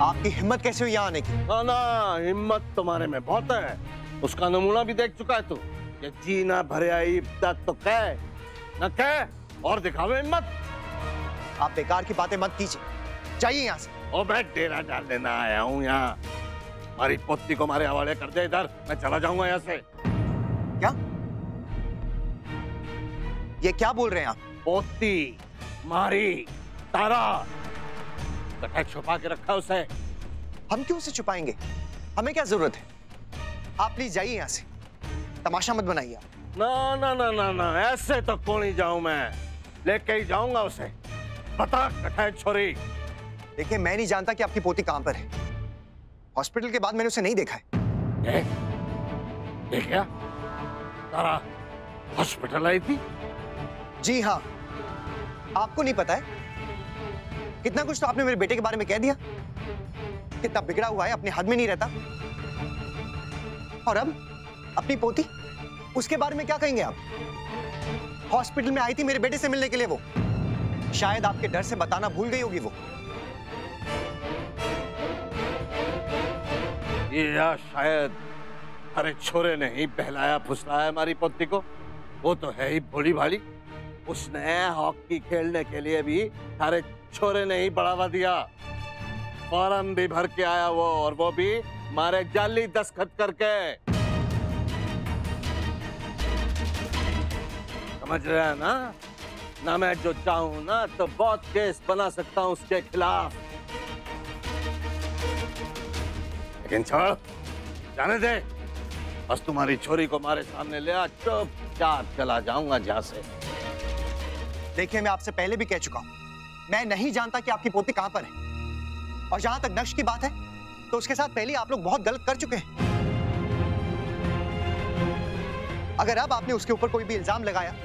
आपकी हिम्मत कैसे हुई यहाँ आने की? ना ना, हिम्मत तुम्हारे में बहुत है। उसका नमूना भी देख चुका है तू। ये जी ना भरे आई तो कह न कह और दिखावे हिम्मत। आप बेकार की बातें मत कीजिए, जाइए यहाँ से। ओ मैं डेरा डाल देना आया हूँ यहाँ। हमारी पोती को हमारे हवाले कर दे इधर, मैं चला जाऊंगा यहाँ से। क्या? ये क्या बोल रहे हैं आप? पोती मारी तारा कटा छुपा के रखा उसे। हम क्यों उसे छुपाएंगे? हमें क्या जरूरत है? आप प्लीज जाइए यहाँ से, तमाशा मत बनाइए आप। ना ना ना ना ना, ऐसे तो कौन ही जाऊं मैं, लेके ही जाऊंगा उसे। बता कटा छोरी। देखिए, मैं नहीं जानता कि आपकी पोती कहां पर है। हॉस्पिटल के बाद मैंने उसे नहीं देखा है। ये क्या? तारा हॉस्पिटल आई थी? जी हाँ। आपको नहीं पता है? कितना कुछ तो आपने मेरे बेटे के बारे में कह दिया। कितना बिगड़ा हुआ है, अपने हद में नहीं रहता। और अब अपनी पोती, उसके बारे में क्या कहेंगे आप? हॉस्पिटल में आई थी मेरे बेटे से मिलने के लिए वो। शायद आपके डर से बताना भूल गई होगी वो। ये या शायद अरे छोरे ने ही बहलाया फुसलाया हमारी पोती को। वो तो है ही भोली भाली। उसने हॉकी खेलने के लिए भी सारे छोरे ने ही बढ़ावा दिया। फॉर्म भी भर के आया वो, और वो भी मारे जाली दस्तखत करके। समझ रहे हैं ना? ना मैं जो चाहूं ना तो बहुत केस बना सकता हूं उसके खिलाफ। लेकिन छोड़, जाने दे। बस तुम्हारी छोरी को हमारे सामने ले आ, चुपचाप चला जाऊंगा जहां से। देखिए, मैं आपसे पहले भी कह चुका हूं, मैं नहीं जानता कि आपकी पोती कहां पर है। और जहां तक नक्श की बात है, तो उसके साथ पहले आप लोग बहुत गलत कर चुके हैं। अगर अब आपने उसके ऊपर कोई भी इल्जाम लगाया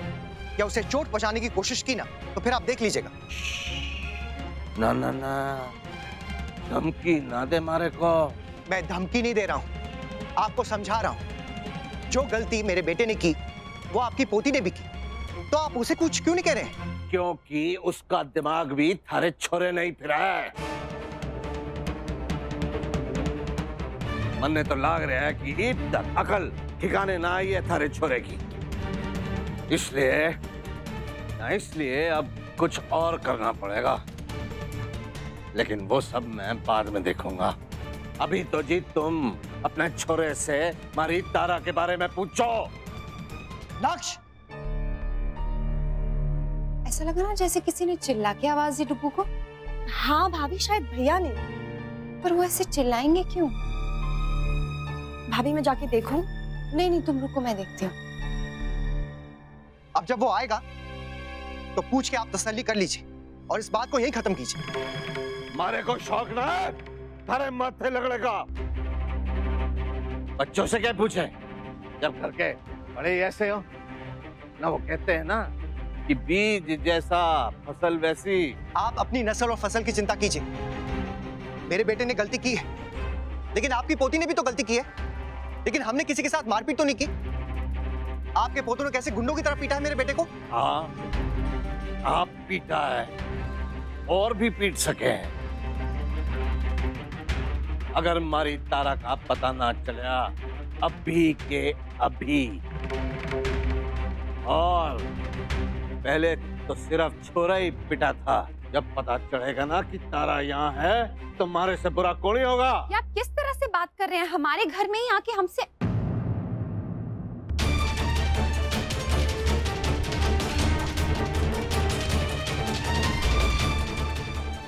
या उसे चोट पहुंचाने की कोशिश की ना, तो फिर आप देख लीजिएगा। ना ना ना, धमकी ना दे मारे को। मैं धमकी नहीं दे रहा हूं, आपको समझा रहा हूं। जो गलती मेरे बेटे ने की, वो आपकी पोती ने भी की। तो आप उसे कुछ क्यों नहीं कह रहे? क्योंकि उसका दिमाग भी थारे छोरे नहीं फिरा है। मन ने तो लाग रहा है कि अब तक अकल ठिकाने ना आई है थारे छोरे की। इसलिए अब कुछ और करना पड़ेगा। लेकिन वो सब मैं बाद में देखूंगा। अभी तो जी तुम अपने छोरे से मारी तारा के बारे में पूछो। लक्ष्य! ऐसा लगा ना जैसे किसी ने चिल्ला के आवाज दी डुब्बू को। हाँ भाभी, शायद भैया ने। पर वो ऐसे चिल्लाएंगे क्यों? भाभी मैं जाके देखूं? नहीं, तुम रुको, मैं देखती हूँ। अब जब वो आएगा तो पूछ के आप तसल्ली कर लीजिए और इस बात को यही खत्म कीजिए। मारे को शौक ना है थारे माथे लगने का। बच्चों से क्या पूछे जब घर के बड़े ऐसे हो ना। वो कहते हैं ना कि बीज जैसा फसल वैसी। आप अपनी नस्ल और फसल की चिंता कीजिए। मेरे बेटे ने गलती की है, लेकिन आपकी पोती ने भी तो गलती की है। लेकिन हमने किसी के साथ मारपीट तो नहीं की। आपके पोतों ने कैसे गुंडों की तरह पीटा है मेरे बेटे को। हाँ, आप पीटा है और भी पीट सके हैं। अगर हमारी तारा का पता ना चला अभी के अभी, और पहले तो सिर्फ छोरा ही पिटा था। जब पता चलेगा ना कि तारा यहाँ है तो मारे से बुरा कौन ही होगा। ये आप किस तरह से बात कर रहे हैं? हमारे घर में ही आके हमसे।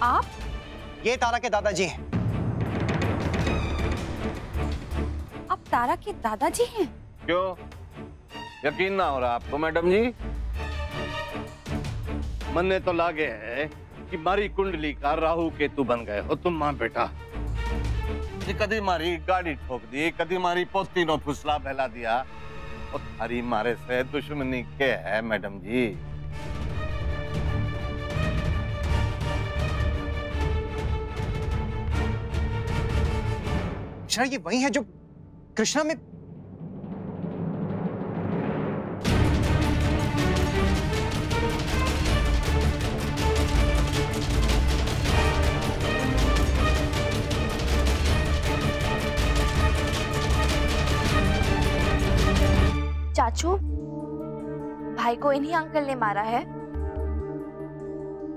आप? ये तारा के दादाजी हैं। आप तारा के दादाजी हैं? क्यों यकीन ना हो रहा आपको मैडम जी? मन ने तो लागे है कि मारी कुंडली का राहु केतु बन गए हो तुम मां बेटा। कदी मारी गाड़ी ठोक दी, कदी मारी पोती नो फुसला फैला दिया। और थारी मारे से दुश्मनी के है मैडम जी। कृष्णा ये वही है जो कृष्णा में। चाचू, भाई को इन्हीं अंकल ने मारा है।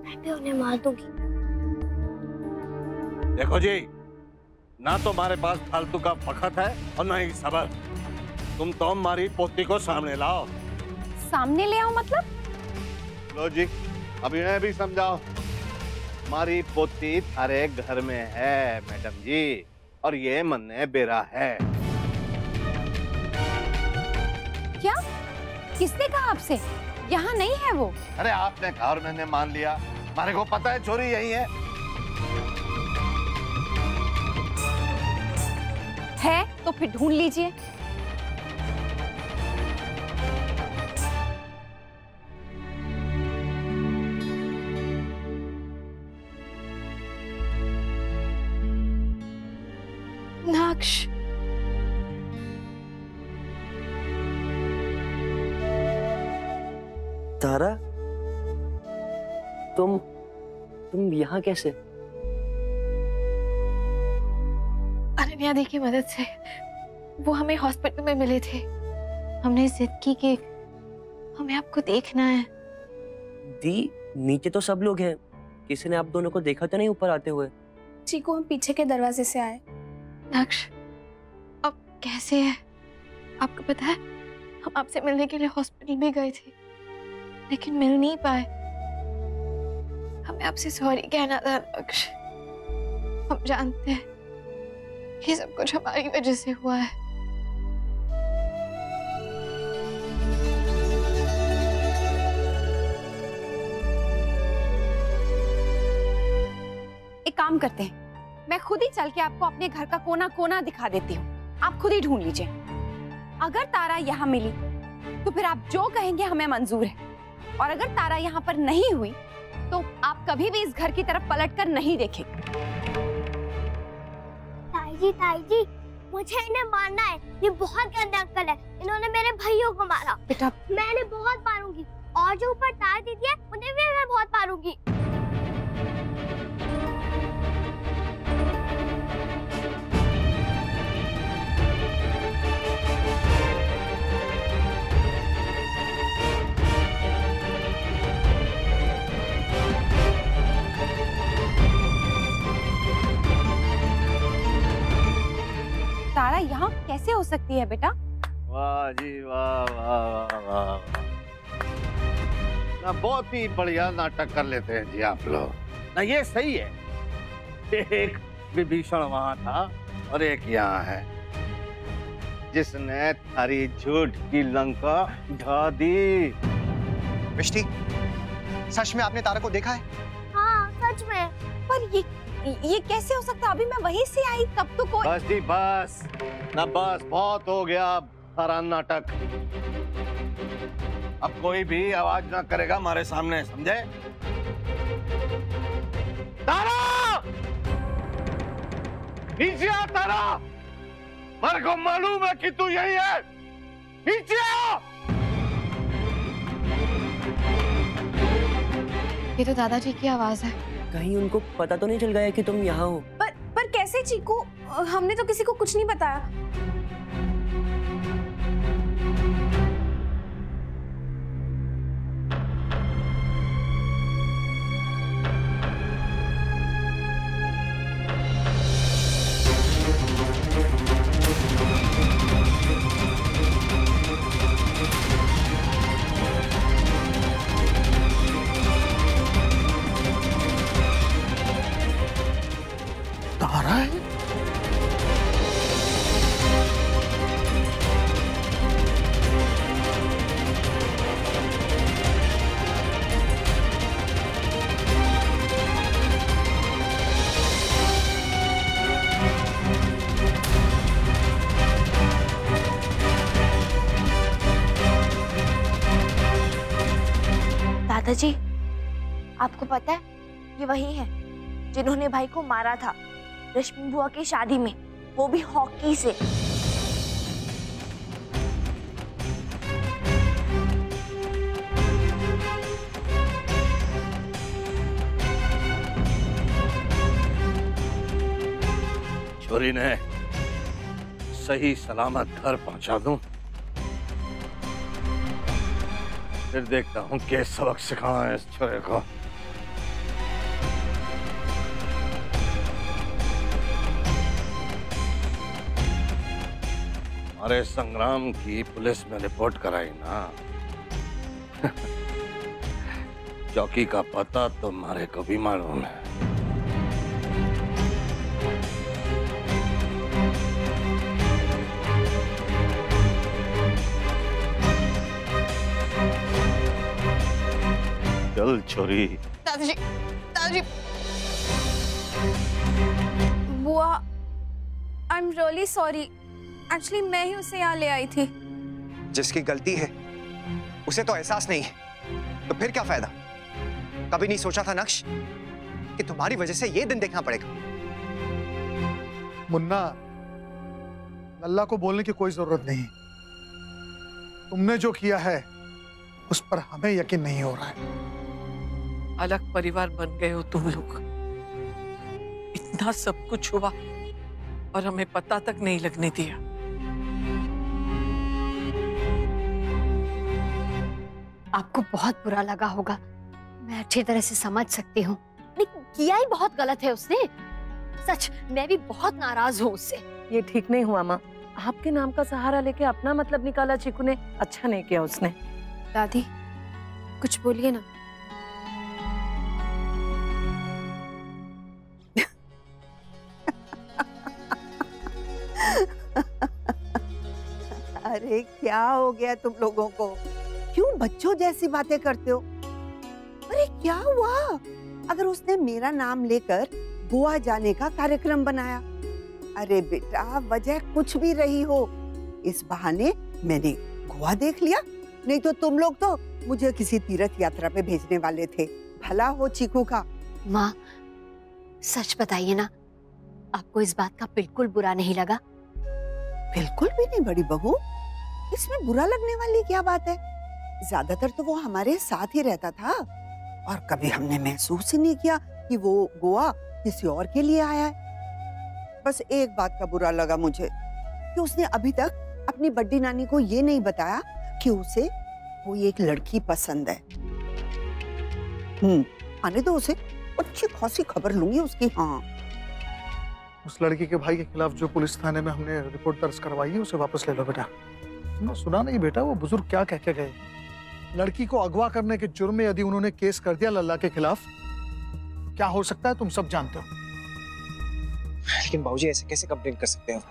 मैं भी उन्हें मार दूंगी। देखो जी, ना तो हमारे पास फालतू का वक्त है और ना ही सबर। तुम तो हमारी पोती को सामने लाओ। सामने ले आओ मतलब? लो जी, अब इन्हें भी समझाओ। हमारी पोती थारे घर में है मैडम जी, और ये मन्ने बेरा है। क्या? किसने कहा आपसे? यहाँ नहीं है वो। अरे आपने कहा और मैंने मान लिया। हमारे को पता है चोरी यही है। तो फिर ढूंढ लीजिए। नाक्ष, तारा, तुम यहाँ कैसे? अनन्या दी की मदद से वो हमें हॉस्पिटल में मिले थे। हमने जिद की कि हमें आपको देखना है। दी, नीचे तो सब लोग हैं, किसी ने आप दोनों को देखा तो नहीं ऊपर आते हुए? चीकू, हम पीछे के दरवाजे से आए। नक्श, अब कैसे है? आपको पता है, हम आपसे मिलने के लिए हॉस्पिटल भी गए थे, लेकिन मिल नहीं पाए। हमें आपसे सॉरी कहना था नक्श। हम जानते हैं ये सब कुछ हमारी वजह से हुआ है। एक काम करते हैं, मैं खुद ही चल के आपको अपने घर का कोना कोना दिखा देती हूँ। आप खुद ही ढूंढ लीजिए। अगर तारा यहाँ मिली तो फिर आप जो कहेंगे हमें मंजूर है, और अगर तारा यहाँ पर नहीं हुई तो आप कभी भी इस घर की तरफ पलटकर नहीं देखेंगे। ताई जी, मुझे इन्हें मारना है। ये बहुत गंदे अंकल है, इन्होंने मेरे भाइयों को मारा। बेटा, मैं इन्हें बहुत मारूंगी, और जो ऊपर तार दीदी है उन्हें भी मैं बहुत मारूंगी। तारा यहाँ कैसे हो सकती है बेटा? वाह जी वाह वाह वाह वाह, ना बहुत ही बढ़िया नाटक कर लेते हैं जी आप लोग। ना ये सही है, एक विभीषण वहां था और एक यहाँ है, जिसने थारी झूठ की लंका ढा दी। मिष्टी, सच में आपने तारा को देखा है? हाँ, सच में। पर ये कैसे हो सकता? अभी मैं वहीं से आई, तब तो कोई। बस जी बस, ना बस, बहुत हो गया सारा नाटक। अब कोई भी आवाज ना करेगा हमारे सामने, समझे? तारा! नीचे आ तारा! मेरे को मालूम है कि तू यही है। नीचे आ! ये तो दादाजी की आवाज है। कहीं उनको पता तो नहीं चल गया कि तुम यहाँ हो? पर कैसे चीकू? हमने तो किसी को कुछ नहीं बताया। तारा है? दादाजी, आपको पता है ये वही है जिन्होंने भाई को मारा था रश्मि बुआ की शादी में, वो भी हॉकी से। छोरी ने सही सलामत घर पहुंचा दूं, फिर देखता हूँ क्या सबक सिखाना है इस छोरे को। हमारे संग्राम की पुलिस में रिपोर्ट कराई ना। चौकी का पता तुम्हारे को भी मालूम है। चल छोरी। दादाजी, दादाजी। बुआ, I am really sorry. Actually मैं ही उसे यहाँ ले आई थी। जिसकी गलती है उसे तो एहसास नहीं है, तो फिर क्या फायदा? कभी नहीं सोचा था नक्श कि तुम्हारी वजह से ये दिन देखना पड़ेगा। मुन्ना, लल्ला को बोलने की कोई जरूरत नहीं। तुमने जो किया है उस पर हमें यकीन नहीं हो रहा है। अलग परिवार बन गए हो तुम लोग। इतना सब कुछ हुआ और हमें पता तक नहीं लगने दिया। आपको बहुत बुरा लगा होगा, मैं अच्छी तरह से समझ सकती हूँ, लेकिन किया ही बहुत गलत है उसने। सच, मैं भी बहुत नाराज हूँ उससे। ये ठीक नहीं हुआ माँ। आपके नाम का सहारा लेके अपना मतलब निकाला चीकू ने। अच्छा नहीं किया उसने। दादी, कुछ बोलिए ना। अरे क्या हो गया तुम लोगों को? क्यों बच्चों जैसी बातें करते हो? अरे क्या हुआ अगर उसने मेरा नाम लेकर गोवा जाने का कार्यक्रम बनाया? अरे बेटा, वजह कुछ भी रही हो, इस बहाने मैंने गोवा देख लिया। नहीं तो तुम लोग तो मुझे किसी तीर्थ यात्रा पे भेजने वाले थे। भला हो चीकू का। माँ, सच बताइए ना, आपको इस बात का बिल्कुल बुरा नहीं लगा? बिल्कुल भी नहीं बड़ी बहू, इसमें बुरा लगने वाली क्या बात है? ज्यादातर तो वो हमारे साथ ही रहता था और कभी हमने महसूस ही नहीं किया कि वो गोवा किसी और के लिए आया है। बस एक बात का बुरा लगा मुझे कि उसने अभी तक अपनी बड्डी नानी को ये नहीं बताया कि उसे कोई एक लड़की पसंद है। आने दो उसे, अच्छी खासी खबर लूंगी उसकी। हाँ, उस लड़की के भाई के खिलाफ जो पुलिस थाने में हमने रिपोर्ट दर्ज करवाई है उसे वापस ले लो बेटा। तुमने सुना नहीं बेटा वो बुजुर्ग क्या कह के गए? लड़की को अगवा करने के जुर्म में यदि उन्होंने केस कर दिया लल्ला के खिलाफ, क्या हो सकता है तुम सब जानते हो। लेकिन बाबूजी ऐसे कैसे कंप्लेंट कर सकते हो?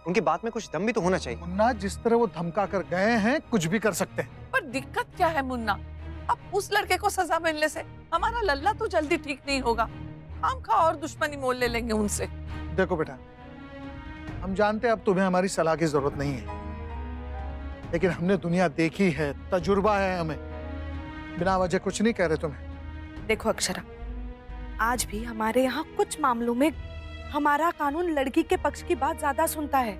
उनकी बात में कुछ दम भी तो होना चाहिए। मुन्ना, जिस तरह वो धमका कर गए हैं कुछ भी कर सकते हैं। पर दिक्कत क्या है मुन्ना? अब उस लड़के को सजा मिलने से हमारा लल्ला तो जल्दी ठीक नहीं होगा। हम खा और दुश्मनी मोल ले लेंगे उनसे। देखो बेटा, हम जानते हैं अब तुम्हें हमारी सलाह की जरूरत नहीं है, लेकिन हमने दुनिया देखी है, तजुर्बा है हमें। बिना वजह कुछ नहीं कह रहे तुम्हें। देखो अक्षरा, आज भी हमारे यहाँ कुछ मामलों में हमारा कानून लड़की के पक्ष की बात ज्यादा सुनता है।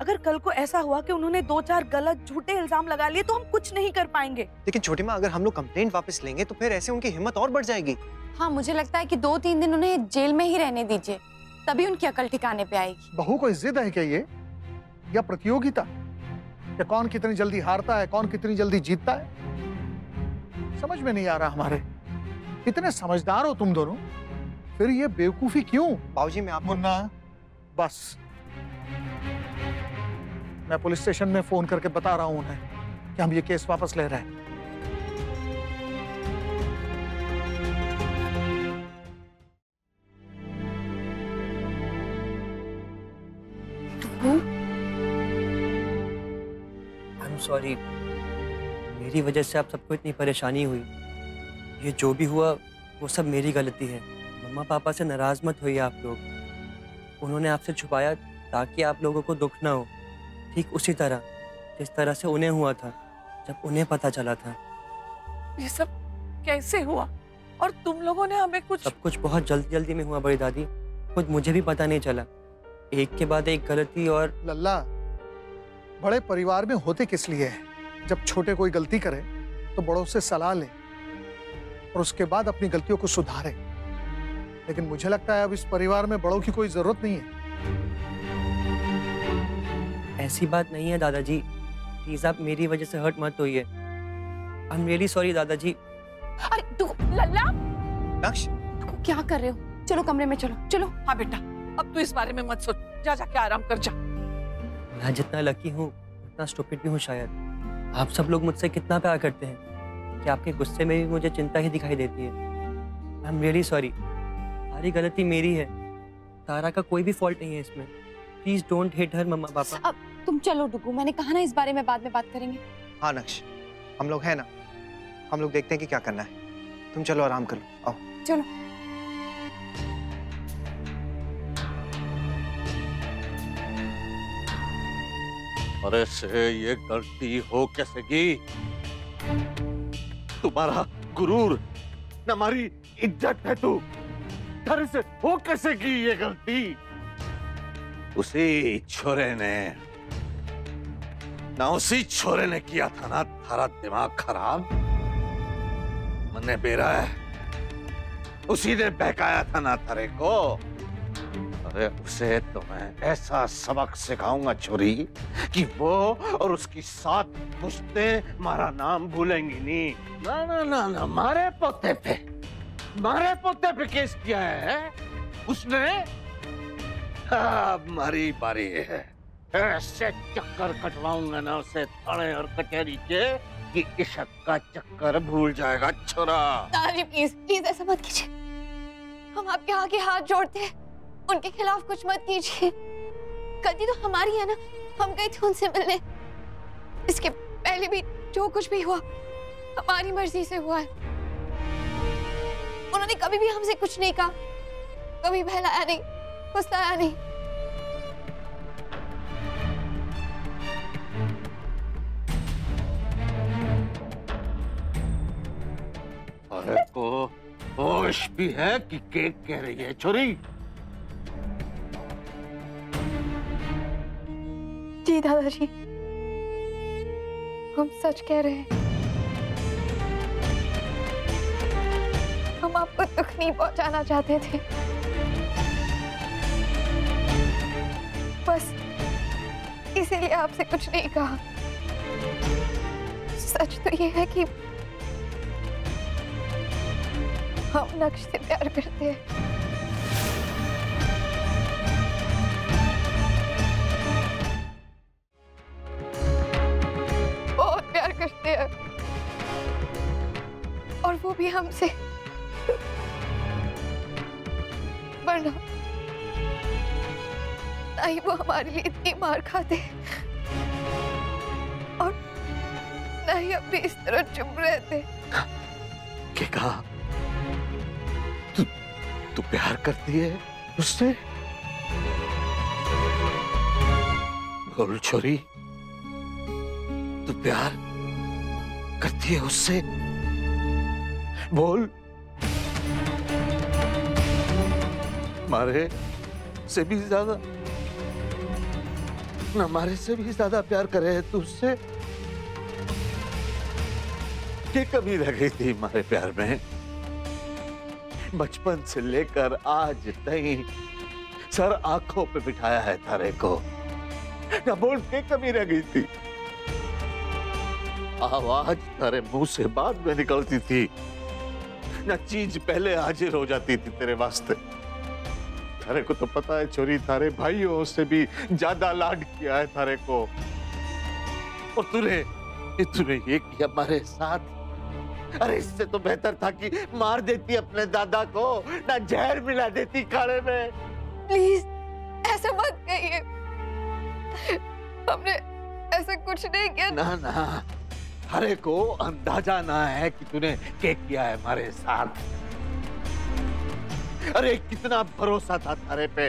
अगर कल को ऐसा हुआ कि उन्होंने 2-4 गलत झूठे इल्जाम लगा लिए तो हम कुछ नहीं कर पाएंगे। लेकिन छोटी माँ, अगर हम लोग कंप्लेंट वापस लेंगे तो फिर ऐसे उनकी हिम्मत और बढ़ जाएगी। हाँ, मुझे लगता है कि 2-3 दिन उन्हें जेल में ही रहने दीजिए, तभी उनकी अकल ठिकाने पे आएगी। बहू कोई जिद है क्या ये, या प्रतियोगिता कि कौन कितनी जल्दी हारता है, कौन कितनी जल्दी जीतता है? समझ में नहीं आ रहा हमारे। इतने समझदार हो तुम दोनों, फिर ये बेवकूफी क्यों? बाबूजी मैं आपको। मुन्ना, बस मैं पुलिस स्टेशन में फोन करके बता रहा हूं उन्हें कि हम ये केस वापस ले रहे हैं। आई एम सॉरी, मेरी वजह से आप सबको इतनी परेशानी हुई। ये जो भी हुआ वो सब मेरी गलती है। मम्मा पापा से नाराज मत होइए आप लोग। उन्होंने आपसे छुपाया ताकि आप लोगों को दुख ना हो, ठीक उसी तरह जिस तरह से उन्हें हुआ था जब उन्हें पता चला था। ये सब कैसे हुआ? और तुम लोगों ने हमें कुछ? सब कुछ बहुत जल्दी जल्दी में हुआ बड़ी दादी, खुद मुझे भी पता नहीं चला। एक के बाद एक गलती। और लल्ला, बड़े परिवार में होते किस लिए है? जब छोटे कोई गलती करे तो बड़ों से सलाह ले और उसके बाद अपनी गलतियों को सुधारे। लेकिन मुझे लगता है अब इस परिवार में बड़ों की कोई जरूरत नहीं है। ऐसी बात नहीं है दादाजी, प्लीज आप मेरी वजह से हर्ट मत होइए। I'm really sorry दादाजी। अरे तू लल्ला, नक्श, तू क्या कर रहे हो? चलो कमरे में चलो, चलो। हाँ बेटा, अब तू इस बारे में मत सोच, जा जाके आराम कर जा। मैं जितना लकी हूँ उतना स्टूपिड भी हूँ शायद। आप सब लोग मुझसे कितना प्यार करते हैं कि आपके गुस्से में भी मुझे चिंता ही दिखाई देती है। आई एम रियली सॉरी, सारी गलती मेरी है, तारा का कोई भी फॉल्ट नहीं है इसमें। प्लीज डोंट हिट हर मम्मा पापा। अब तुम चलो डुगू, मैंने कहा ना इस बारे में बाद में बात करेंगे। हाँ नक्श, हम लोग हैं ना, हम लोग देखते हैं कि क्या करना है। तुम चलो आराम कर लो, आओ। चलो। अरे से ये गलती हो कैसे की? तुम्हारा गुरूर न हमारी इज्जत है, तू घर से हो कैसे की ये गलती? उसी छोरे ने किया था ना थारा दिमाग खराब। मन्ने बेरा है, उसी ने बहकाया था ना थारे को। अरे उसे तो मैं ऐसा सबक सिखाऊंगा छोरी कि वो और उसकी 7 पुश्तें मारा नाम भूलेंगी नहीं। ना ना ना ना, मारे पोते पे केस किया है उसने। हमारी बारी है, ऐसे चक्कर कटवाऊंगा ना उसे थाने और कचहरी के कि इश्क का चक्कर भूल जाएगा छोरा। दादाजी प्लीज प्लीज ऐसा मत कीजिए, हम आपके आगे हाथ जोड़ते हैं, उनके खिलाफ कुछ मत कीजिए। गलती तो हमारी है ना, हम गए थे उनसे मिलने। इसके पहले भी जो कुछ भी हुआ हमारी मर्जी से हुआ है। उन्होंने कभी भी हमसे कुछ नहीं कहा, कभी बहलाया नहीं, फुसलाया नहीं। अरे को होश भी है कि केक कह रही है छोरी? जी दादाजी, हम सच कह रहे हैं। हम आपको दुख नहीं पहुंचाना चाहते थे, बस इसीलिए आपसे कुछ नहीं कहा। सच तो ये है कि हम नक्श से प्यार करते हैं। बहुत प्यार करते हैं, और वो भी हमसे। वरना ना ही वो हमारे लिए इतनी मार खाते और ना ही अब भी इस तरह चुप रहते। क्या कहा? तू प्यार करती है उससे? बोल छोरी, तू प्यार करती है उससे? बोल। हमारे से भी ज्यादा, हमारे से भी ज्यादा प्यार करे है तू उससे? क्या कमी रह गई थी हमारे प्यार में? बचपन से लेकर आज तक सर आंखों पे बिठाया है थारे को। ना बोल के कमी रह गई थी? आवाज थारे मुंह से बाद में निकलती थी, ना चीज पहले हाजिर हो जाती थी तेरे वास्ते। थारे को तो पता है छोरी, थारे भाइयों से भी ज्यादा लाड किया है थारे को। और तूने ये किया हमारे साथ। अरे इससे तो बेहतर था कि मार देती अपने दादा को, ना जहर मिला देती खाने में। प्लीज ऐसा मत कहिए, हमने ऐसा कुछ नहीं किया। ना ना, हरे को अंदाजा ना है कि तूने क्या किया है हमारे साथ। अरे कितना भरोसा था थारे पे,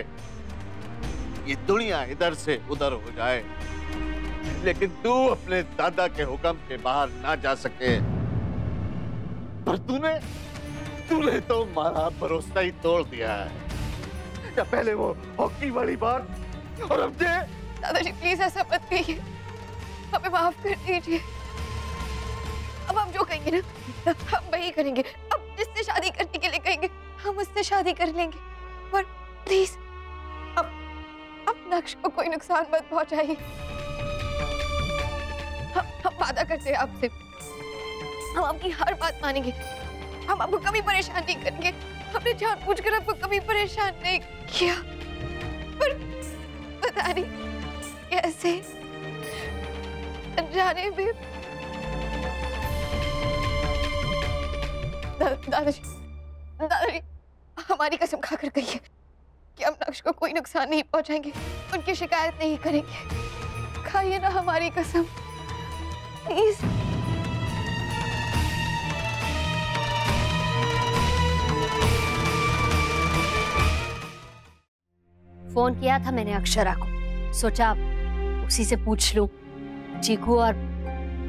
ये दुनिया इधर से उधर हो जाए, लेकिन तू अपने दादा के हुक्म के बाहर ना जा सके। पर तूने तो हमारा भरोसा ही तोड़ दिया है। या पहले वो हॉकी वाली बात, और अब ये। दादाजी प्लीज ऐसा मत कहिए, हमें माफ कर दीजिए। अब हम जो कहेंगे ना हम वही करेंगे। अब जिससे शादी करने के लिए कहेंगे हम उससे शादी कर लेंगे। पर प्लीज अब नक्श को कोई नुकसान मत पहुंचाइए। हम वादा करते हैं आपसे, हम आपकी हर बात मानेंगे, हम आपको कभी परेशान नहीं करेंगे। हमने जानबूझकर आपको कभी परेशान नहीं किया, पर पता नहीं कैसे अनजाने में। दादाजी, दादाजी, हमारी कसम खाकर कहिए कि हम नक्श को कोई नुकसान नहीं पहुंचाएंगे, उनकी शिकायत नहीं करेंगे। खाइए ना हमारी कसम, प्लीज। फोन किया था मैंने अक्षरा को, सोचा उसी से पूछ लूं चीकू और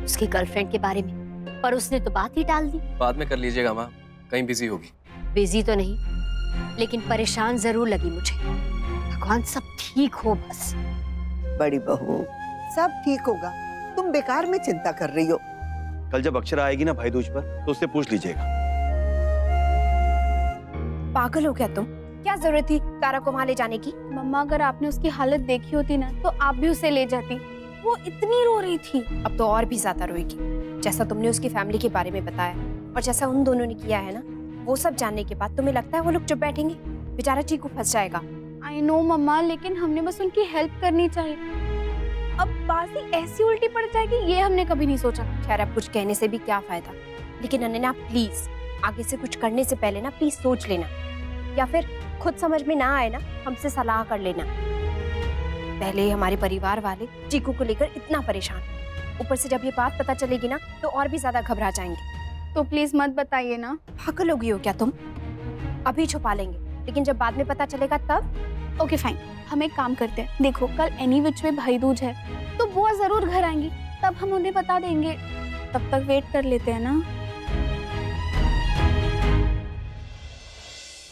उसकी गर्लफ्रेंड के बारे में, पर उसने तो बात ही टाल दी। बाद में कर लीजिएगा माँ, कहीं बिजी होगी। बिजी तो नहीं, लेकिन परेशान जरूर लगी मुझे। भगवान सब ठीक हो बस। बड़ी बहू, सब ठीक होगा, तुम बेकार में चिंता कर रही हो। कल जब अक्षरा आएगी ना भाई दूज पर, तो उससे पूछ लीजिएगा। पागल हो क्या तुम? क्या जरूरत थी तारा को वहाँ ले जाने की? मम्मा, अगर आपने उसकी हालत देखी होती ना तो आप भी उसे ले जाती। वो इतनी रो रही थी। अब तो और भी ज्यादा रोएगी। जैसा तुमने उसकी फैमिली के बारे में बताया और जैसा उन दोनों ने किया है ना, वो सब जानने के बाद तुम्हें लगता है वो लोग चुप बैठेंगे? बेचारा चीकू फंस जाएगा। आई नो मम्मा, लेकिन हमने बस उनकी हेल्प करनी चाहिए। अब बाजी ऐसी उल्टी पड़ जाएगी ये हमने कभी नहीं सोचा। खैर, अब कुछ कहने से भी क्या फायदा। लेकिन अनन्या प्लीज, आगे से कुछ करने से पहले ना प्लीज सोच लेना, या फिर खुद समझ में ना आए ना हमसे सलाह कर लेना। पहले हमारे परिवार वाले चीकू को लेकर इतना परेशान, ऊपर से जब ये बात पता चलेगी ना तो और भी ज्यादा घबरा जाएंगे। तो प्लीज मत बताइए ना। पागल होगी हो क्या तुम? अभी छुपा लेंगे, लेकिन जब बाद में पता चलेगा तब। ओके फाइन, हम एक काम करते हैं। देखो, कल एनी विच वे भाई दूज है, तो बुआ जरूर घर आएंगी, तब हम उन्हें बता देंगे। तब तक वेट कर लेते हैं ना।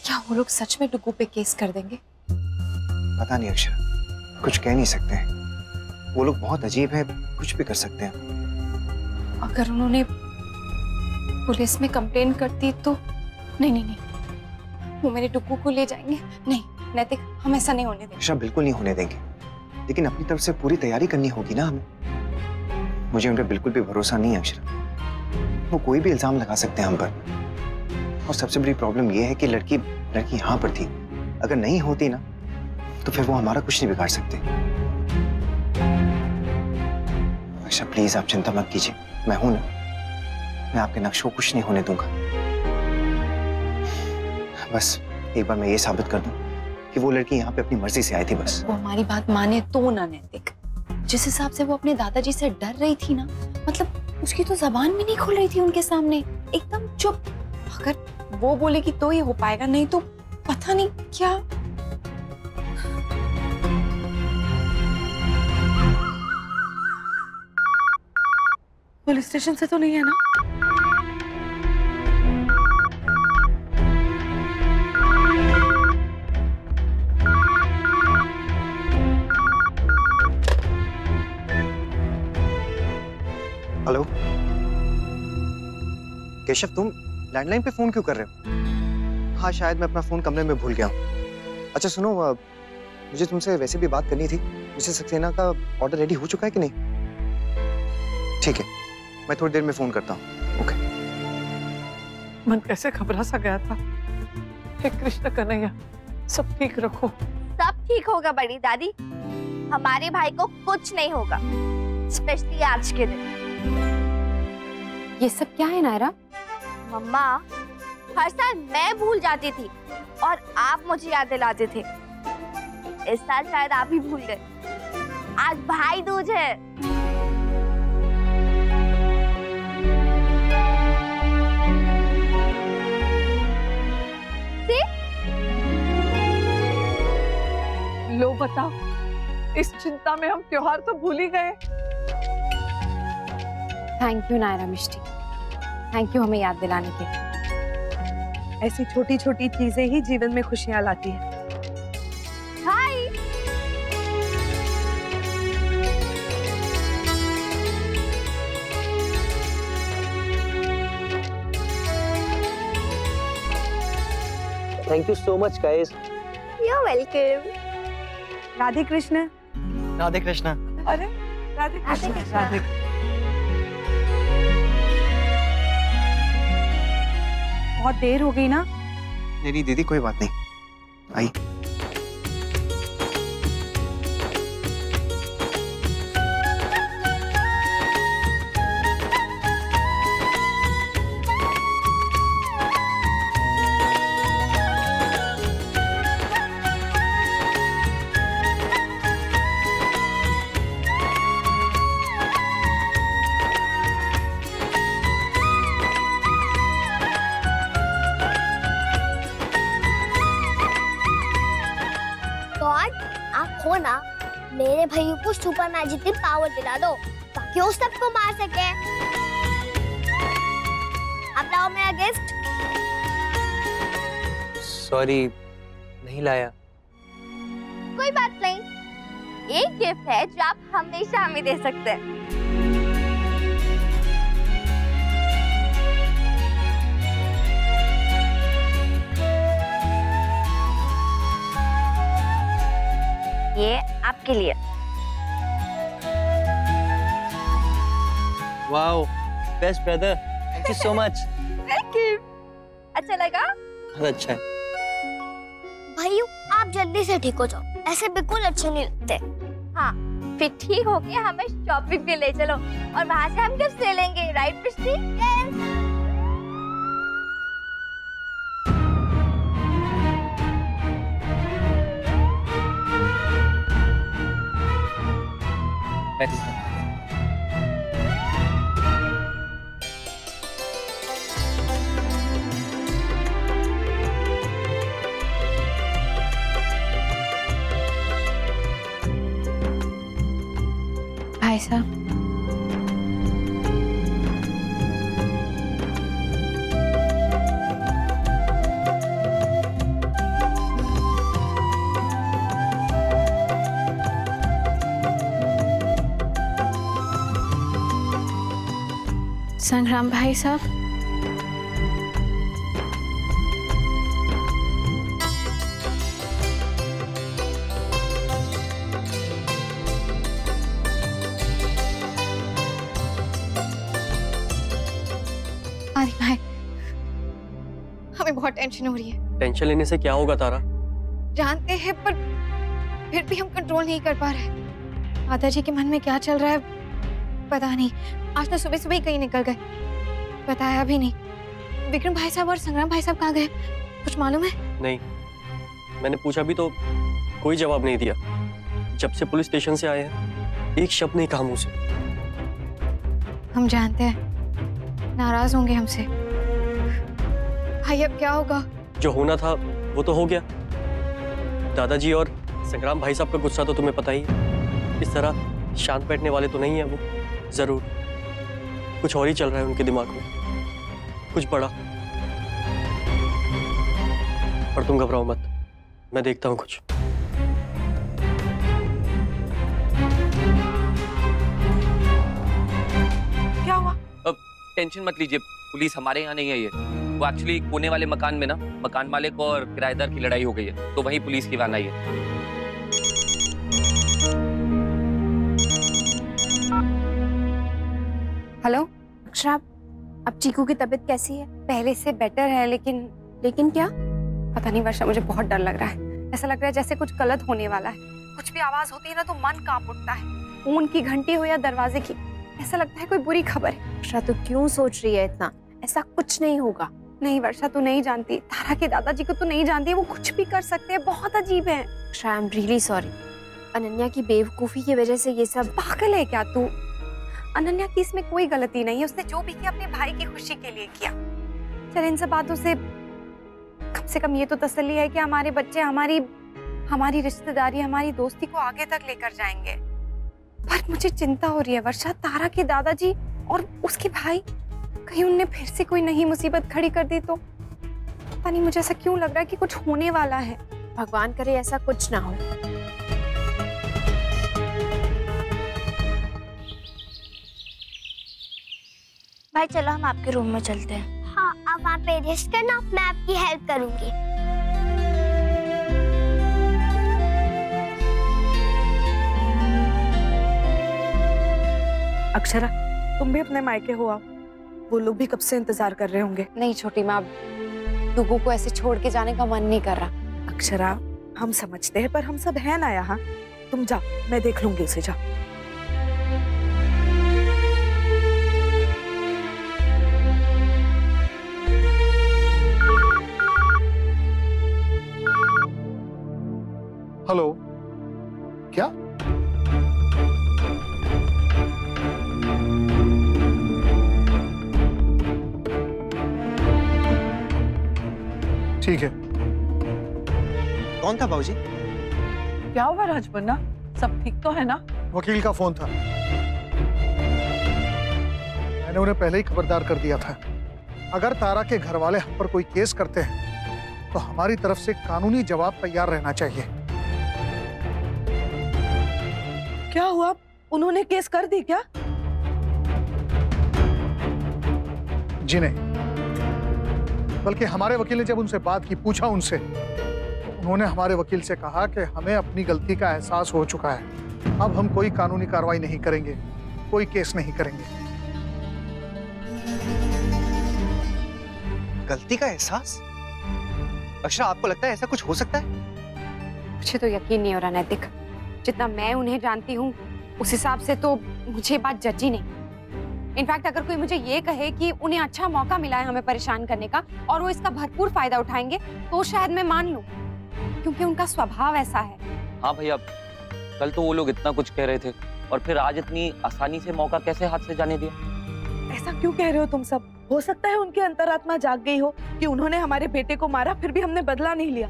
क्या वो लोग सच में डुगू पे केस कर देंगे? पता नहीं अक्षरा, कुछ कह नहीं सकते हैं। वो लोग बहुत अजीब है, कुछ भी कर सकते हैं। अगर उन्होंने पुलिस में कंप्लेन कर दी तो? नहीं नहीं नहीं, वो मेरे डुगू को ले जाएंगे। नहीं नैतिक, हम ऐसा नहीं होने देंगे। अक्षरा, बिल्कुल नहीं होने देंगे, लेकिन अपनी तरफ से पूरी तैयारी करनी होगी ना हमें। मुझे उन पर बिल्कुल भी भरोसा नहीं है अक्षरा। वो कोई भी इल्जाम लगा सकते हैं हम पर। और सबसे बड़ी प्रॉब्लम ये है कि लड़की यहाँ पर थी। अगर नहीं होती ना तो फिर वो हमारा कुछ नहीं बिगाड़ सकते। अक्षरा प्लीज, आप चिंता मत कीजिए, मैं हूं ना। मैं आपके नक्श को कुछ नहीं होने दूंगा। बस एक बार मैं ये साबित कर दूं कि वो लड़की यहाँ पे अपनी मर्जी से आई थी बस। वो हमारी बात माने तो ना नैतिक। जिस हिसाब से वो अपने दादाजी से डर रही थी ना, मतलब उसकी तो जबान भी नहीं खुल रही थी उनके सामने, एकदम चुप। अगर वो बोलेगी तो ये हो पाएगा, नहीं तो पता नहीं क्या। पुलिस स्टेशन से तो नहीं है ना? हेलो केशव, तुम लैंडलाइन पे फोन क्यों कर रहे हो? हाँ, शायद मैं अपना फोन कमरे में भूल गया हूँ। अच्छा सुनो, मुझे तुमसे वैसे भी बात करनी थी। मिसेस सक्सेना का ऑर्डर रेडी हो चुका है कि नहीं? ठीक है, मैं थोड़ी देर में फोन करता हूँ। ओके। मन कैसे घबरा सा गया था। हे कृष्ण कन्हैया, सब ठीक रखो। सब ठीक होगा बड़ी दादी, हमारे भाई को कुछ नहीं होगा, स्पेशली आज के दिन। ये सब क्या है नायरा? मम्मा, हर साल मैं भूल जाती थी और आप मुझे याद दिलाते थे। इस साल शायद आप ही भूल गए। आज भाई दूज है। लो बताओ, इस चिंता में हम त्योहार तो भूल ही गए। Thank you Naira Mishti, thank you हमें याद दिलाने के लिए। ऐसी छोटी छोटी चीजें ही जीवन में खुशियां लाती हैं। Hi. Thank you so much guys. You're welcome. Radhe Krishna. Radhe Krishna. अरे राधे कृष्ण। राधे। बहुत देर हो गई ना। नहीं दीदी कोई बात नहीं, आई। मेरे भैया को सुपर मैजिक पावर दिला दो ताकि वो सबको मार सके। अब लाओ मेरा गिफ्ट। सॉरी, नहीं लाया। कोई बात नहीं, एक गिफ्ट है जो आप हमेशा हमें दे सकते हैं। ये आपके लिए। Wow, best brother, thank you so much. Thank you. अच्छा लगा? बहुत अच्छा है। भाइयों, आप जल्दी से ठीक हो जाओ, ऐसे बिल्कुल अच्छे नहीं लगते। हाँ, फिर ठीक होके हमें शॉपिंग पे ले चलो और वहाँ से हम गिफ्ट ले लेंगे, राइट मिस्टी? भाई साहब, संग्राम भाई साहब, आदि भाई, हमें बहुत टेंशन हो रही है। टेंशन लेने से क्या होगा तारा? जानते हैं, पर फिर भी हम कंट्रोल नहीं कर पा रहे। दादाजी के मन में क्या चल रहा है पता नहीं। आज तो सुबह सुबह ही कहीं निकल गए, बताया भी नहीं। विक्रम भाई साहब और संग्राम भाई साहब कहाँ गए, कुछ मालूम है? नहीं, मैंने पूछा भी तो कोई जवाब नहीं दिया। जब से पुलिस स्टेशन से आए हैं एक शब्द नहीं कहा मुंह से। हम जानते हैं नाराज होंगे हमसे। भाई अब क्या होगा? जो होना था वो तो हो गया। दादाजी और संग्राम भाई साहब का गुस्सा तो तुम्हें पता ही है। इस तरह शांत बैठने वाले तो नहीं है वो। जरूर कुछ और ही चल रहा है उनके दिमाग में, कुछ बड़ा। और तुम घबराओ मत, मैं देखता हूँ कुछ। क्या हुआ? अब टेंशन मत लीजिए, पुलिस हमारे यहाँ नहीं आई है। वो एक्चुअली कोने वाले मकान में ना मकान मालिक और किराएदार की लड़ाई हो गई है, तो वहीं पुलिस की वैन आई है। हेलो अक्षरा, अब चीकू की तबीयत कैसी है? पहले से बेटर है, लेकिन क्या? पता नहीं वर्षा, मुझे बहुत डर लग रहा है। ऐसा लग रहा है जैसे कुछ गलत होने वाला है। कुछ भी आवाज होती है ना तो मन कांप उठता है। फोन की घंटी हो या दरवाजे की, ऐसा लगता है कोई बुरी खबर है। वर्षा, तू क्यों सोच रही है इतना? ऐसा कुछ नहीं होगा। नहीं वर्षा, तू नहीं जानती, तारा के दादाजी को तू नहीं जानती, वो कुछ भी कर सकते हैं, बहुत अजीब है। I am really sorry. Ananya की बेवकूफी की वजह से ये सब। पागल है क्या तू? अनन्या की इसमें कोई गलती नहीं है। उसने जो भी किया अपने भाई की खुशी के लिए किया। चल, इन सब बातों से कम से कम ये तो तसल्ली है कि हमारे बच्चे हमारी रिश्तेदारी, हमारी दोस्ती को आगे तक लेकर जाएंगे। पर मुझे चिंता हो रही है वर्षा, तारा के दादाजी और उसके भाई, कहीं उनने फिर से कोई नई मुसीबत खड़ी कर दी तो? पता नहीं, मुझे ऐसा क्यों लग रहा है कि कुछ होने वाला है। भगवान करे ऐसा कुछ ना हो। भाई चलो हम आपके रूम में चलते हैं। हाँ, आप वहाँ पे रेस्ट करना, मैं आपकी हेल्प करूंगी। अक्षरा, तुम भी अपने मायके हो आओ। वो लोग भी कब से इंतजार कर रहे होंगे। नहीं छोटी माँ, दुगु को ऐसे छोड़ के जाने का मन नहीं कर रहा। अक्षरा, हम समझते हैं पर हम सब है ना यहाँ। तुम जा, मैं देख लूंगी उसे, जा। हेलो, क्या? ठीक है। कौन था बाबूजी? क्या हुआ राजबन्ना, सब ठीक तो है ना? वकील का फोन था, मैंने उन्हें पहले ही खबरदार कर दिया था। अगर तारा के घर वाले हम पर कोई केस करते हैं तो हमारी तरफ से कानूनी जवाब तैयार रहना चाहिए। क्या हुआ, उन्होंने केस कर दी क्या? जी नहीं, बल्कि हमारे वकील ने जब उनसे बात की, पूछा उनसे, तो उन्होंने हमारे वकील से कहा कि हमें अपनी गलती का एहसास हो चुका है, अब हम कोई कानूनी कार्रवाई नहीं करेंगे, कोई केस नहीं करेंगे। गलती का एहसास? अक्षरा, आपको लगता है ऐसा कुछ हो सकता है? मुझे तो यकीन नहीं हो रहा नैतिक। जितना मैं उन्हें जानती हूँ उस हिसाब से तो मुझे बात जची नहीं। इनफैक्ट अगर कोई मुझे ये कहे कि उन्हें अच्छा मौका मिला है हमें परेशान करने का और वो इसका भरपूर फायदा उठाएंगे तो शायद मैं मान लूं, क्योंकि उनका स्वभाव ऐसा है। हाँ भैया, कल तो वो लोग इतना कुछ कह रहे थे और फिर आज इतनी आसानी से मौका कैसे हाथ से जाने दिया? ऐसा क्यों कह रहे हो तुम सब? हो सकता है उनकी अंतरात्मा जाग गई हो कि उन्होंने हमारे बेटे को मारा फिर भी हमने बदला नहीं लिया,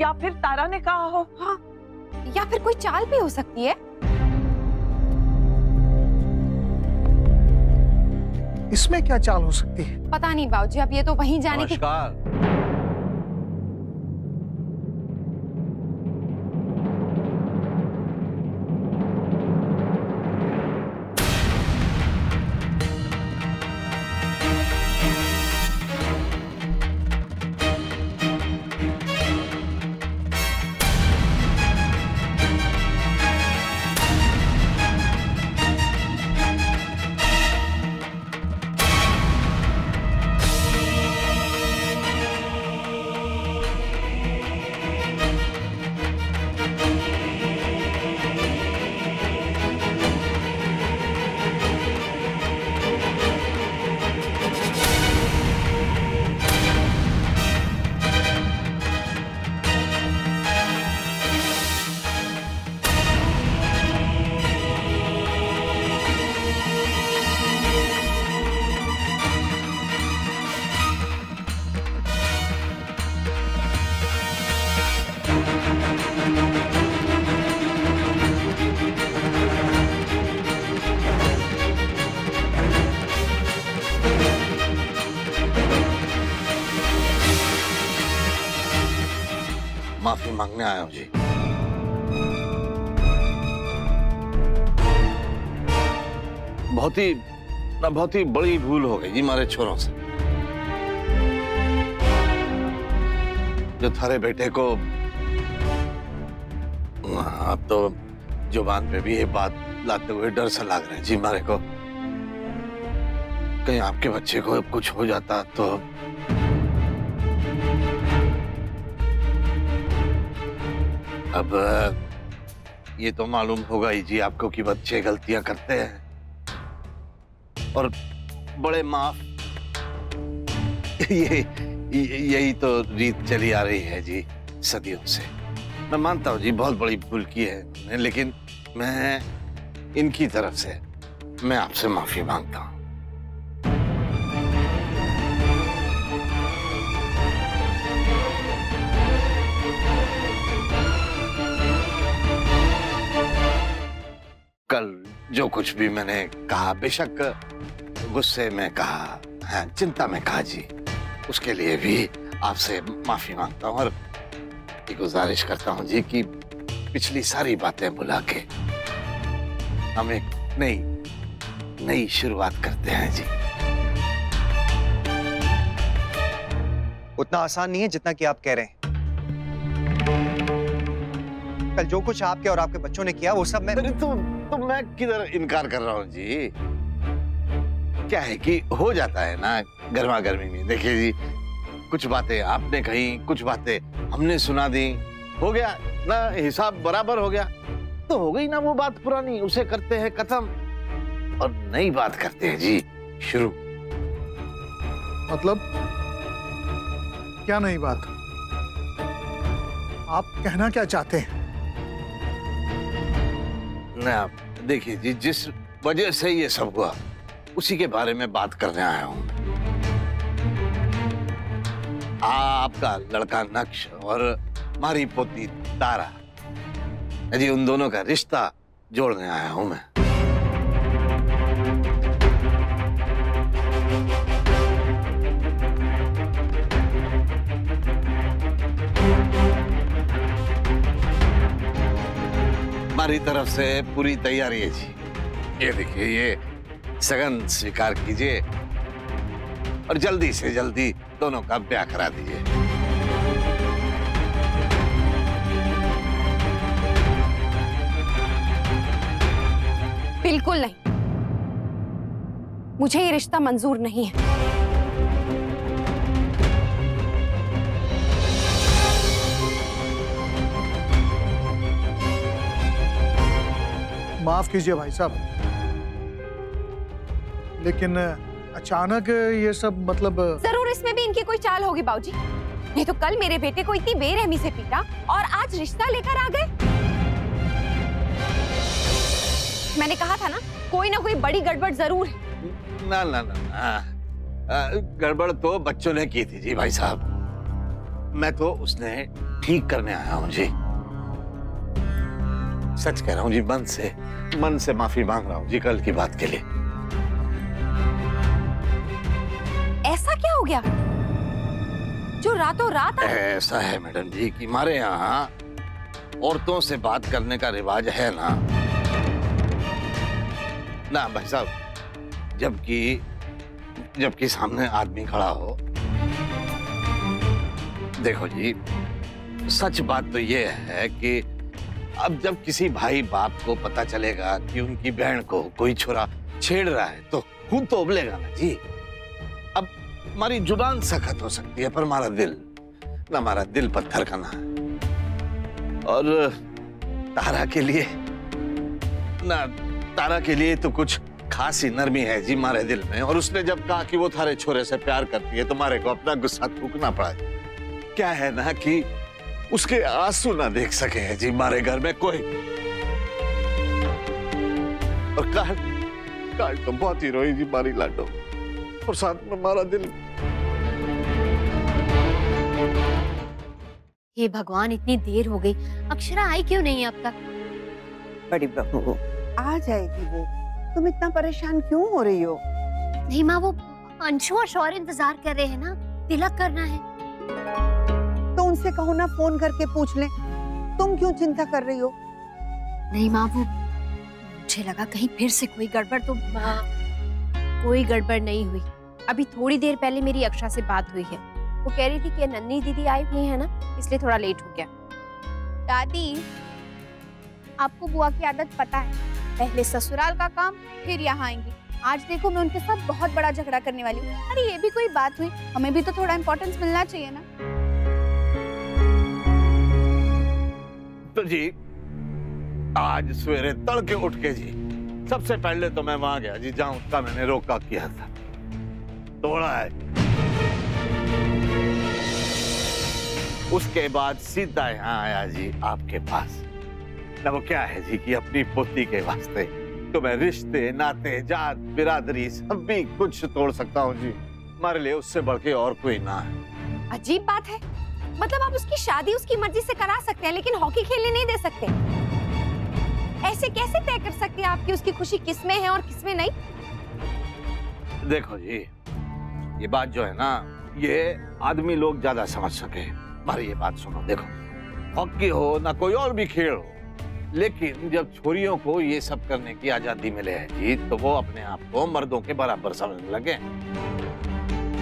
या फिर तारा ने कहा हो। हाँ, या फिर कोई चाल भी हो सकती है। इसमें क्या चाल हो सकती है? पता नहीं बाबूजी, अब ये तो वहीं जाने की। नमस्कार। माफी मांगने आया हूं जी। बहुत ही बड़ी भूल हो गई जी हमारे छोरों से। जो थारे बेटे को, अब तो जुबान पे भी ये बात लाते हुए डर सा लग रहा है जी हमारे को। कहीं आपके बच्चे को कुछ हो जाता तो। अब ये तो मालूम होगा ही जी आपको कि बच्चे गलतियां करते हैं और बड़े माफ। यही तो रीत चली आ रही है जी सदियों से। मैं मानता हूँ जी बहुत बड़ी भूल की है, लेकिन मैं इनकी तरफ से मैं आपसे माफी मांगता हूँ। कल जो कुछ भी मैंने कहा, बेशक गुस्से में कहा है, चिंता में कहा जी, उसके लिए भी आपसे माफी मांगता हूँ और ये गुजारिश करता हूँ जी कि पिछली सारी बातें भुला के हम एक नई शुरुआत करते हैं जी। उतना आसान नहीं है जितना कि आप कह रहे हैं। कल जो कुछ आपके और आपके बच्चों ने किया वो सब मैं तो मैं किधर इनकार कर रहा हूँ जी। क्या है कि हो जाता है ना गर्मा गर्मी में। देखिए जी, कुछ बातें आपने कही, कुछ बातें हमने सुना दी, हो गया ना, हिसाब बराबर हो गया तो हो गई ना वो बात पुरानी, उसे करते हैं खत्म और नई बात करते हैं जी शुरू। मतलब क्या नई बात? आप कहना क्या चाहते हैं? ना देखिए जी, जिस वजह से ये सब हुआ उसी के बारे में बात करने आया हूं। आपका लड़का नक्श और हमारी पोती तारा जी, उन दोनों का रिश्ता जोड़ने आया हूं मैं। हमारी तरफ से पूरी तैयारी है जी। ये देखिए, ये सगन स्वीकार कीजिए और जल्दी से जल्दी दोनों का ब्याह करा दीजिए। बिल्कुल नहीं, मुझे ये रिश्ता मंजूर नहीं है। माफ कीजिए भाई साहब, लेकिन अचानक ये सब मतलब। जरूर इसमें भी इनकी कोई चाल होगी बाबूजी, नहीं तो कल मेरे बेटे को इतनी बेरहमी से पीटा और आज रिश्ता लेकर आ गए। मैंने कहा था ना, कोई ना कोई बड़ी गड़बड़ जरूर है। ना ना ना, ना। गड़बड़ तो बच्चों ने की थी जी भाई साहब, मैं तो उसने ठीक करने आया हूँ जी। सच कह रहा हूँ जी, मन से माफी मांग रहा हूँ जी कल की बात के लिए। ऐसा क्या हो गया जो रातों रात ऐसा है मैडम जी कि हमारे यहाँ औरतों से बात करने का रिवाज है ना भाई साहब, जबकि सामने आदमी खड़ा हो। देखो जी, सच बात तो ये है कि अब जब किसी भाई बाप को पता चलेगा कि उनकी बहन को कोई छोरा छेड़ रहा है तो खून तो उबलेगा ना जी। अब हमारी जुबान सख्त हो सकती है पर हमारा दिल पत्थर का ना है। और तारा के लिए तो कुछ खासी नरमी है जी हमारे दिल में। और उसने जब कहा कि वो थारे छोरे से प्यार करती है तो हमारे को अपना गुस्सा थूकना पड़ा। क्या है ना कि उसके आंसू ना देख सके हैं जी हमारे घर में कोई। और काट तो बहुत ही रोई जी हमारी लाडो, और साथ में हमारा दिल। हे भगवान, इतनी देर हो गई, अक्षरा आई क्यों नहीं अब तक? बड़ी बहू आ जाएगी वो, तुम इतना परेशान क्यों हो रही हो? नहीं माँ, वो अंशु और शौर्य इंतजार कर रहे हैं ना, तिलक करना है। तो उनसे कहो ना, फोन करके पूछ ले। तुम क्यों चिंता कर रही हो? नहीं माँ, वो मुझे लगा कहीं फिर से कोई गड़बड़। तो माँ, कोई गड़बड़ नहीं हुई। अभी थोड़ी देर पहले मेरी अक्षरा से बात हुई है, वो कह रही थी कि नन्ही दीदी आई हुई है ना, इसलिए थोड़ा लेट हो गया। दादी, आपको बुआ की आदत पता है, पहले ससुराल का काम फिर यहाँ आएंगी। आज देखो मैं उनके साथ बहुत बड़ा झगड़ा करने वाली हूँ। अरे ये भी कोई बात हुई, हमें भी तो थोड़ा इम्पोर्टेंस मिलना चाहिए ना। तो जी आज सवेरे तड़के उठ के जी सबसे पहले तो मैं वहां गया जी जहां उसका मैंने रोका किया था, तोड़ा है। उसके बाद सीधा यहाँ आया जी आपके पास। ना वो क्या है जी कि अपनी पोती के वास्ते तो मैं रिश्ते नाते जात बिरादरी सब भी कुछ तोड़ सकता हूँ जी। हमारे लिए उससे बढ़ के और कोई ना है। अजीब बात है, मतलब आप उसकी शादी उसकी मर्जी से करा सकते हैं लेकिन हॉकी खेलने नहीं दे सकते। ऐसे कैसे तय कर सकते हैं आप कि उसकी खुशी किसमें है और किसमें नहीं? देखो जी, ये बात जो है ना, ये आदमी लोग ज्यादा समझ सके। हमारी ये बात सुनो, देखो हॉकी हो ना कोई और भी खेल हो, लेकिन जब छोरियों को ये सब करने की आजादी मिले है जी, तो वो अपने आप को मर्दों के बराबर समझने लगे।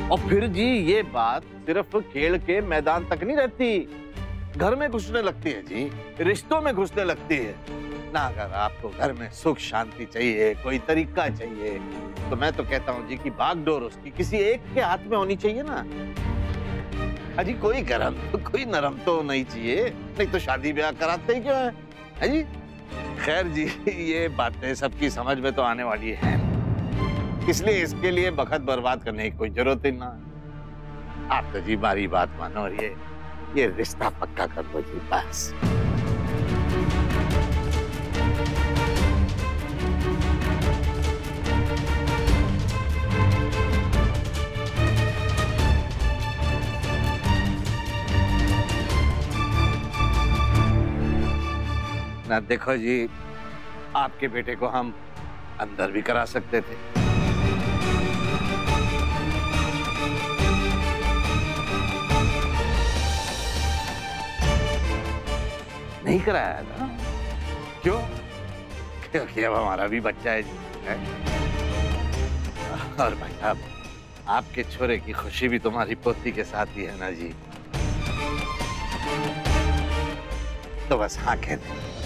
और फिर जी ये बात सिर्फ खेल के मैदान तक नहीं रहती, घर में घुसने लगती है जी, रिश्तों में घुसने लगती है ना। अगर आपको घर में सुख शांति चाहिए, कोई तरीका चाहिए, तो मैं तो कहता हूँ जी कि बागडोर उसकी किसी एक के हाथ में होनी चाहिए ना। अजी कोई गरम तो कोई नरम तो नहीं चाहिए, नहीं तो शादी ब्याह कराते ही क्यों है जी? खैर जी, ये बातें सबकी समझ में तो आने वाली है, इसलिए इसके लिए वक्त बर्बाद करने की कोई जरूरत ही ना। आप तो जी हमारी बात मानो और ये रिश्ता पक्का कर दो जी बस। ना देखो जी, आपके बेटे को हम अंदर भी करा सकते थे, नहीं कराया ना? क्यों? क्योंकि अब हमारा भी बच्चा है जी, है? और भाई साहब, आपके छोरे की खुशी भी तुम्हारी पोती के साथ ही है ना जी, तो बस हाँ कह दें।